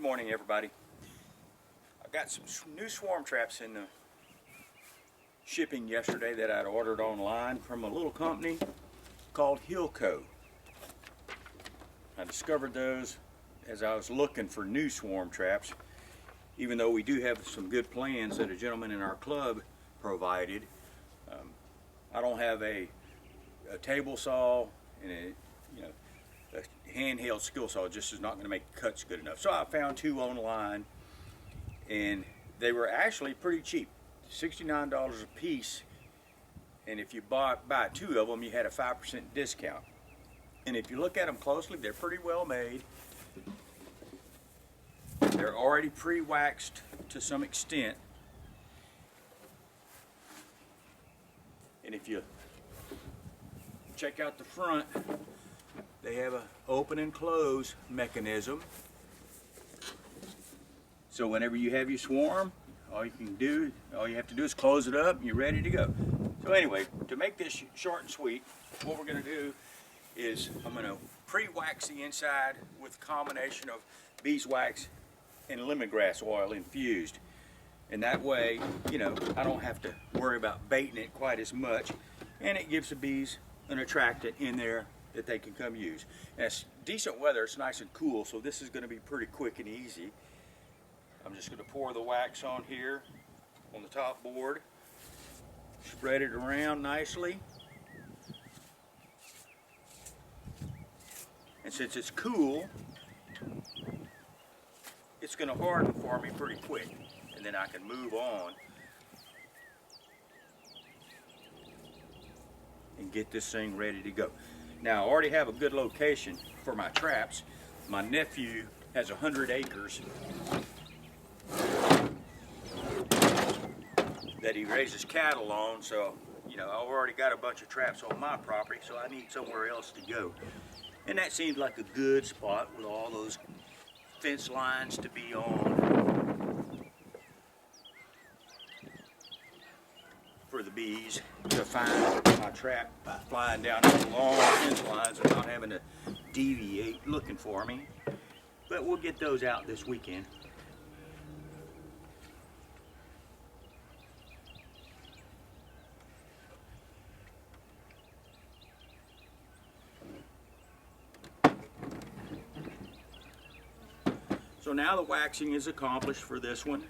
morning, everybody. I got some new swarm traps in the shipping yesterday that I'd ordered online from a little company called Hilco. I discovered those as I was looking for new swarm traps, even though we do have some good plans that a gentleman in our club provided. I don't have a table saw and a handheld skill saw. Just is not going to make cuts good enough. So I found two online, and they were actually pretty cheap, $69 a piece. And if you buy two of them, you had a 5% discount. And if you look at them closely, they're pretty well made. They're already pre-waxed to some extent. And if you check out the front, they have a open and close mechanism. So whenever you have your swarm, all you have to do is close it up and you're ready to go. So anyway, to make this short and sweet, what we're going to do is I'm going to pre-wax the inside with a combination of beeswax and lemongrass oil infused. And that way, I don't have to worry about baiting it quite as much. And it gives the bees an attractant in there that they can come use. And it's decent weather, it's nice and cool, so this is going to be pretty quick and easy. I'm just going to pour the wax on here on the top board, spread it around nicely. And since it's cool, it's going to harden for me pretty quick, and then I can move on and get this thing ready to go. Now I already have a good location for my traps. My nephew has 100 acres that he raises cattle on, so I've already got a bunch of traps on my property, so I need somewhere else to go. And that seems like a good spot with all those fence lines to be on for the bees to find my trap by flying down those long fence lines and not having to deviate looking for me. But we'll get those out this weekend. So now the waxing is accomplished for this one.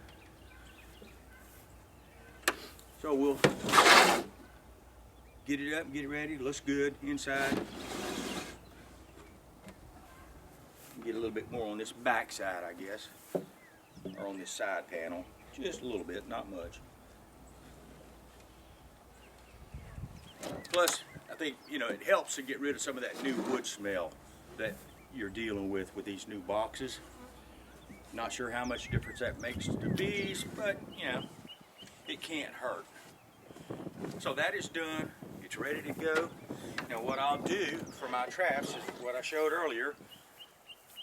So we'll get it up, get it ready. Looks good inside. Get a little bit more on this back side, I guess, or on this side panel. Just a little bit, not much. Plus, I think, it helps to get rid of some of that new wood smell that you're dealing with these new boxes. Not sure how much difference that makes to bees, but, it can't hurt. So that is done. It's ready to go. Now what I'll do for my traps is what I showed earlier.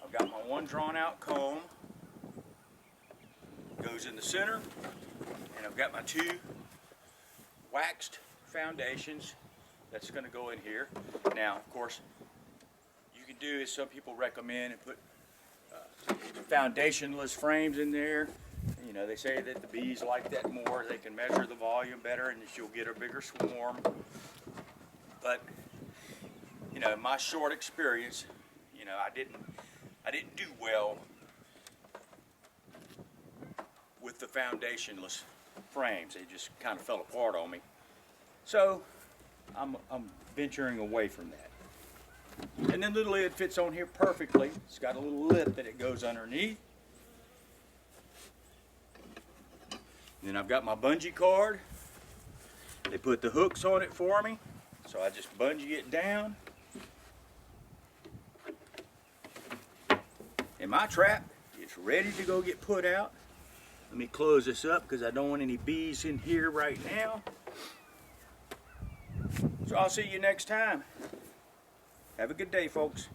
I've got my one drawn out comb, goes in the center, and I've got my two waxed foundations that's going to go in here. Now, of course, you can do as some people recommend and put foundationless frames in there. They say that the bees like that more. They can measure the volume better and you'll get a bigger swarm. But, in my short experience, I didn't do well with the foundationless frames. They just kind of fell apart on me. So, I'm venturing away from that. And then the lid fits on here perfectly. It's got a little lip that it goes underneath. Then I've got my bungee cord. They put the hooks on it for me, so I just bungee it down. And my trap is ready to go get put out. Let me close this up because I don't want any bees in here right now. So I'll see you next time. Have a good day, folks.